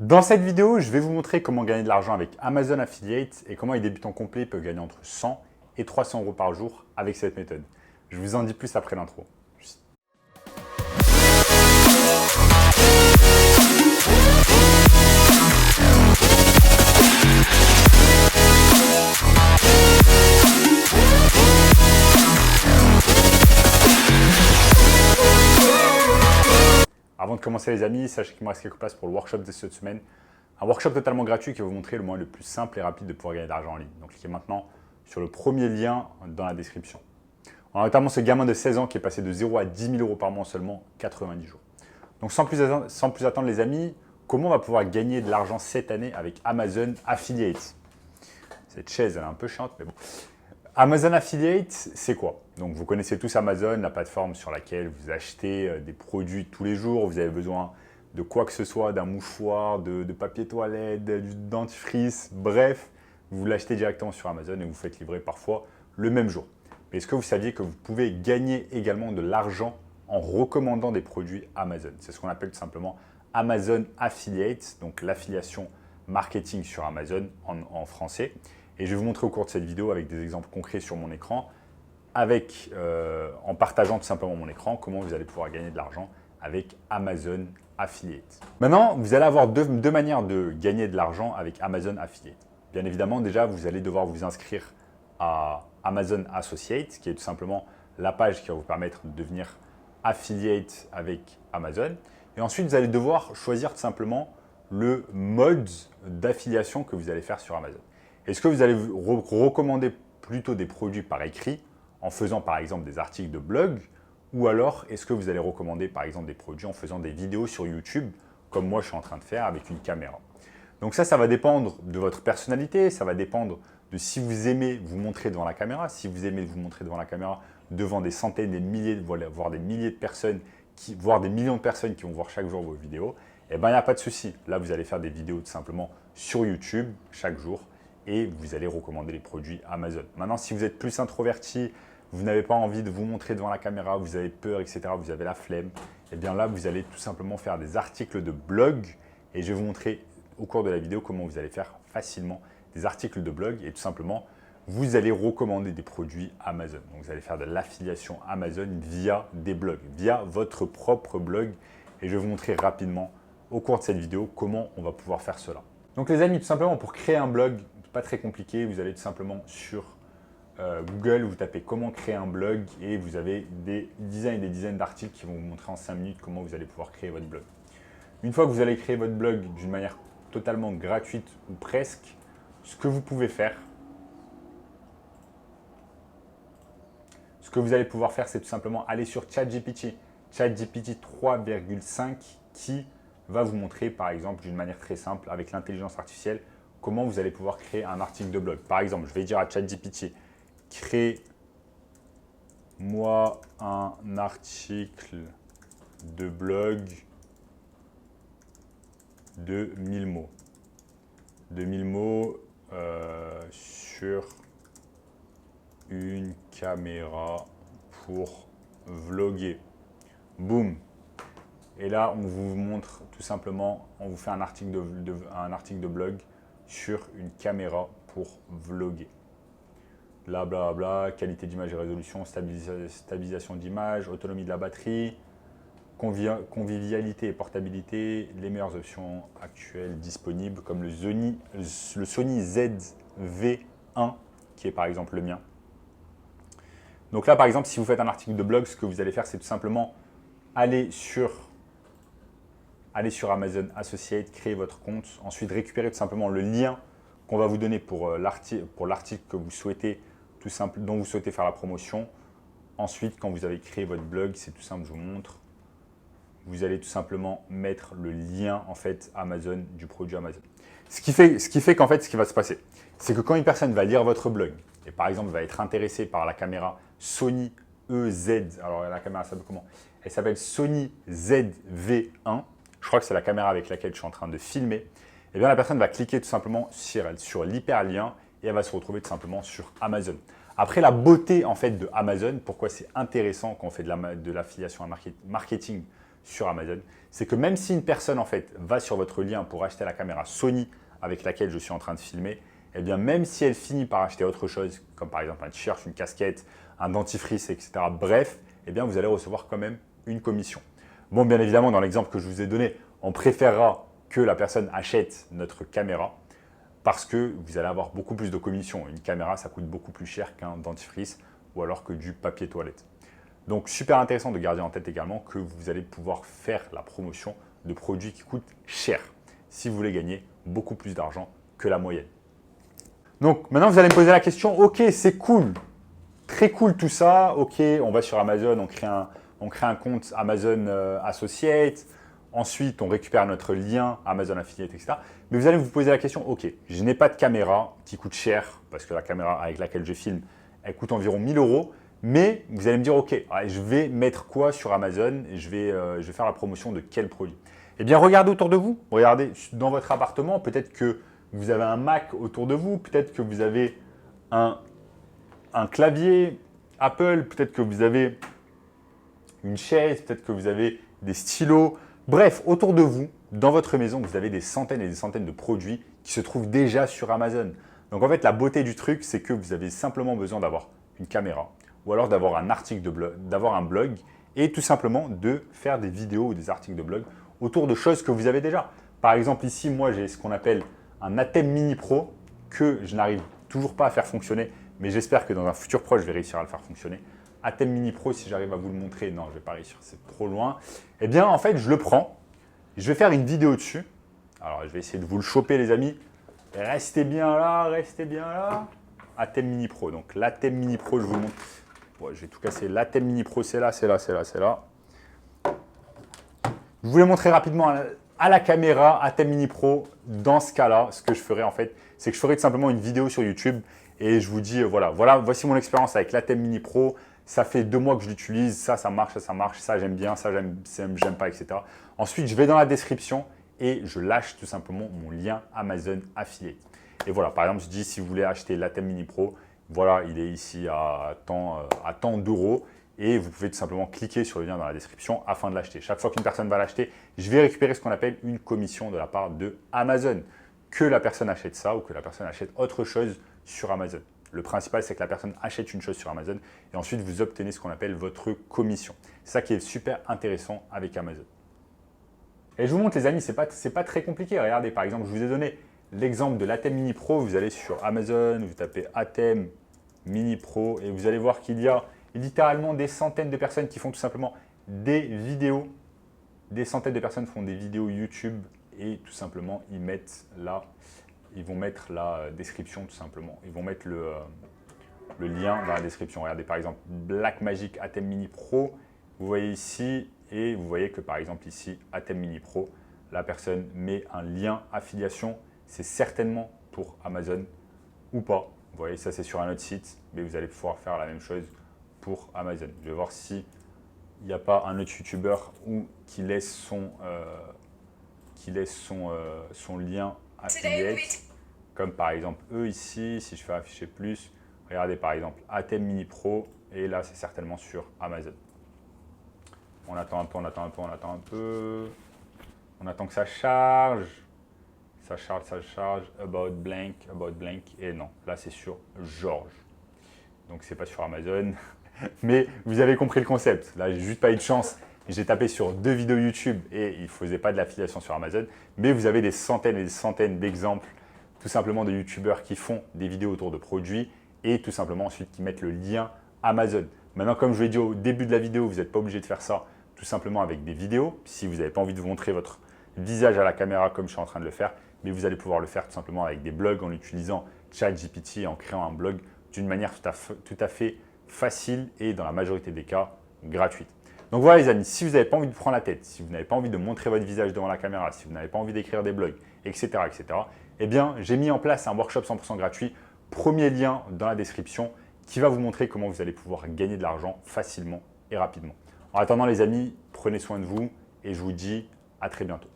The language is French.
Dans cette vidéo, je vais vous montrer comment gagner de l'argent avec Amazon Affiliate et comment les débutants complets peuvent gagner entre 100 et 300 euros par jour avec cette méthode. Je vous en dis plus après l'intro. Avant de commencer les amis, sachez qu'il me reste quelques places pour le workshop de cette semaine. Un workshop totalement gratuit qui va vous montrer le moyen le plus simple et rapide de pouvoir gagner de l'argent en ligne. Donc cliquez maintenant sur le premier lien dans la description. On a notamment ce gamin de 16 ans qui est passé de 0 à 10 000 euros par mois en seulement 90 jours. Donc sans plus attendre les amis, comment on va pouvoir gagner de l'argent cette année avec Amazon Affiliate? Cette chaise elle est un peu chiante mais bon. Amazon Affiliate, c'est quoi? Donc vous connaissez tous Amazon, la plateforme sur laquelle vous achetez des produits tous les jours. Vous avez besoin de quoi que ce soit, d'un mouchoir, de papier toilette, du dentifrice, bref, vous l'achetez directement sur Amazon et vous faites livrer parfois le même jour. Mais est-ce que vous saviez que vous pouvez gagner également de l'argent en recommandant des produits Amazon? C'est ce qu'on appelle tout simplement Amazon Affiliate, donc l'affiliation marketing sur Amazon en français. Et je vais vous montrer au cours de cette vidéo avec des exemples concrets sur mon écran, en partageant tout simplement mon écran, comment vous allez pouvoir gagner de l'argent avec Amazon Affiliate. Maintenant, vous allez avoir deux manières de gagner de l'argent avec Amazon Affiliate. Bien évidemment, déjà, vous allez devoir vous inscrire à Amazon Associate, qui est tout simplement la page qui va vous permettre de devenir affiliate avec Amazon. Et ensuite, vous allez devoir choisir tout simplement le mode d'affiliation que vous allez faire sur Amazon. Est-ce que vous allez recommander plutôt des produits par écrit en faisant par exemple des articles de blog, ou alors est-ce que vous allez recommander par exemple des produits en faisant des vidéos sur YouTube comme moi je suis en train de faire avec une caméra? Donc ça va dépendre de votre personnalité, ça va dépendre de si vous aimez vous montrer devant la caméra, si vous aimez vous montrer devant la caméra devant des centaines, des milliers, voire des milliers de personnes, voire des millions de personnes qui vont voir chaque jour vos vidéos, eh bien il n'y a pas de souci. Là vous allez faire des vidéos tout simplement sur YouTube chaque jour et vous allez recommander les produits Amazon. Maintenant, si vous êtes plus introverti, vous n'avez pas envie de vous montrer devant la caméra, vous avez peur, etc., vous avez la flemme, eh bien là, vous allez tout simplement faire des articles de blog et je vais vous montrer au cours de la vidéo comment vous allez faire facilement des articles de blog et tout simplement, vous allez recommander des produits Amazon. Donc, vous allez faire de l'affiliation Amazon via des blogs, via votre propre blog et je vais vous montrer rapidement au cours de cette vidéo comment on va pouvoir faire cela. Donc les amis, tout simplement pour créer un blog, pas très compliqué, vous allez tout simplement sur Google, vous tapez comment créer un blog et vous avez des dizaines et des dizaines d'articles qui vont vous montrer en 5 minutes comment vous allez pouvoir créer votre blog. Une fois que vous allez créer votre blog d'une manière totalement gratuite ou presque, ce que vous pouvez faire, ce que vous allez pouvoir faire, c'est tout simplement aller sur ChatGPT 3.5 qui va vous montrer par exemple d'une manière très simple avec l'intelligence artificielle comment vous allez pouvoir créer un article de blog. Par exemple, je vais dire à ChatGPT, crée-moi un article de blog de 1000 mots. De 1000 mots sur une caméra pour vlogger. Boum. Et là, on vous montre tout simplement, on vous fait un article de blog sur une caméra pour vlogger. Bla bla bla, qualité d'image et résolution, stabilisation d'image, autonomie de la batterie, convivialité et portabilité, les meilleures options actuelles disponibles comme le Sony ZV-1 qui est par exemple le mien. Donc là par exemple, si vous faites un article de blog, ce que vous allez faire c'est tout simplement aller sur Amazon Associate, créer votre compte, ensuite récupérer tout simplement le lien qu'on va vous donner pour l'article que vous souhaitez, dont vous souhaitez faire la promotion. Ensuite, quand vous avez créé votre blog, c'est tout simple, je vous montre. Vous allez tout simplement mettre le lien en fait Amazon du produit Amazon. Ce qui fait qu'en fait, ce qui va se passer, c'est que quand une personne va lire votre blog et par exemple va être intéressée par la caméra Sony EZ, alors la caméra s'appelle comment? Elle s'appelle Sony ZV-1. Je crois que c'est la caméra avec laquelle je suis en train de filmer. Eh bien, la personne va cliquer tout simplement sur l'hyperlien et elle va se retrouver tout simplement sur Amazon. Après, la beauté en fait de Amazon, pourquoi c'est intéressant quand on fait de l'affiliation marketing sur Amazon, c'est que même si une personne en fait va sur votre lien pour acheter la caméra Sony avec laquelle je suis en train de filmer, eh bien même si elle finit par acheter autre chose, comme par exemple un t-shirt, une casquette, un dentifrice, etc., bref, eh bien vous allez recevoir quand même une commission. Bon, bien évidemment, dans l'exemple que je vous ai donné, on préférera que la personne achète notre caméra parce que vous allez avoir beaucoup plus de commissions. Une caméra, ça coûte beaucoup plus cher qu'un dentifrice ou alors que du papier toilette. Donc, super intéressant de garder en tête également que vous allez pouvoir faire la promotion de produits qui coûtent cher si vous voulez gagner beaucoup plus d'argent que la moyenne. Donc, maintenant, vous allez me poser la question, ok, c'est cool, très cool tout ça, ok, on va sur Amazon, on crée un compte Amazon Associate, ensuite on récupère notre lien Amazon Affiliate, etc. Mais vous allez vous poser la question, ok, je n'ai pas de caméra qui coûte cher, parce que la caméra avec laquelle je filme, elle coûte environ 1000 €, mais vous allez me dire, ok, je vais mettre quoi sur Amazon et je vais faire la promotion de quel produit? Eh bien, regardez autour de vous, regardez dans votre appartement, peut-être que vous avez un Mac autour de vous, peut-être que vous avez un clavier Apple, peut-être que vous avez une chaise, peut-être que vous avez des stylos. Bref, autour de vous, dans votre maison, vous avez des centaines et des centaines de produits qui se trouvent déjà sur Amazon. Donc en fait, la beauté du truc, c'est que vous avez simplement besoin d'avoir une caméra ou alors d'avoir un article de blog, d'avoir un blog et tout simplement de faire des vidéos ou des articles de blog autour de choses que vous avez déjà. Par exemple, ici, moi, j'ai ce qu'on appelle un Atem Mini Pro que je n'arrive toujours pas à faire fonctionner, mais j'espère que dans un futur proche, je vais réussir à le faire fonctionner. Atem Mini Pro, si j'arrive à vous le montrer, non, je ne vais pas réussir, c'est trop loin. Eh bien, en fait, je le prends, je vais faire une vidéo dessus. Alors, je vais essayer de vous le choper, les amis. Restez bien là, restez bien là. Atem Mini Pro. Donc, l'Atem Mini Pro, je vous le montre. Bon, je vais tout casser. L'Atem Mini Pro, c'est là, c'est là, c'est là, c'est là. Je voulais montrer rapidement à la caméra Atem Mini Pro. Dans ce cas-là, ce que je ferai en fait, c'est que je ferai tout simplement une vidéo sur YouTube et je vous dis voici mon expérience avec l'Atem Mini Pro. Ça fait 2 mois que je l'utilise, ça marche, ça j'aime bien, ça j'aime pas, etc. Ensuite, je vais dans la description et je lâche tout simplement mon lien Amazon Affiliate. Et voilà, par exemple, je dis si vous voulez acheter l'Atem Mini Pro, voilà, il est ici à tant d'euros. Et vous pouvez tout simplement cliquer sur le lien dans la description afin de l'acheter. Chaque fois qu'une personne va l'acheter, je vais récupérer ce qu'on appelle une commission de la part de Amazon. Que la personne achète ça ou que la personne achète autre chose sur Amazon. Le principal, c'est que la personne achète une chose sur Amazon et ensuite vous obtenez ce qu'on appelle votre commission. C'est ça qui est super intéressant avec Amazon. Et je vous montre les amis, c'est pas très compliqué. Regardez, par exemple, je vous ai donné l'exemple de l'Atem Mini Pro. Vous allez sur Amazon, vous tapez Atem Mini Pro et vous allez voir qu'il y a littéralement des centaines de personnes qui font tout simplement des vidéos. Des centaines de personnes font des vidéos YouTube et tout simplement ils mettent là, ils vont mettre la description tout simplement. Ils vont mettre le lien dans la description. Regardez par exemple Blackmagic Atem Mini Pro. Vous voyez ici et vous voyez que par exemple ici Atem Mini Pro, la personne met un lien affiliation. C'est certainement pour Amazon ou pas. Vous voyez, ça c'est sur un autre site, mais vous allez pouvoir faire la même chose pour Amazon. Je vais voir si il n'y a pas un autre YouTuber qui laisse son lien affiliate, comme par exemple eux ici. Si je fais afficher plus, regardez par exemple Atem Mini Pro, et là c'est certainement sur Amazon. On attend un peu, on attend un peu, on attend un peu. On attend que ça charge. Ça charge, about blank, et non, là c'est sur George. Donc c'est pas sur Amazon, mais vous avez compris le concept. Là, j'ai juste pas eu de chance. J'ai tapé sur 2 vidéos YouTube et il ne faisait pas de l'affiliation sur Amazon, mais vous avez des centaines et des centaines d'exemples, tout simplement de YouTubeurs qui font des vidéos autour de produits et tout simplement ensuite qui mettent le lien Amazon. Maintenant, comme je vous l'ai dit au début de la vidéo, vous n'êtes pas obligé de faire ça tout simplement avec des vidéos, si vous n'avez pas envie de vous montrer votre visage à la caméra comme je suis en train de le faire, mais vous allez pouvoir le faire tout simplement avec des blogs en utilisant ChatGPT, en créant un blog d'une manière tout à fait facile et dans la majorité des cas gratuite. Donc voilà les amis, si vous n'avez pas envie de prendre la tête, si vous n'avez pas envie de montrer votre visage devant la caméra, si vous n'avez pas envie d'écrire des blogs, etc., eh bien j'ai mis en place un workshop 100% gratuit, premier lien dans la description, qui va vous montrer comment vous allez pouvoir gagner de l'argent facilement et rapidement. En attendant les amis, prenez soin de vous et je vous dis à très bientôt.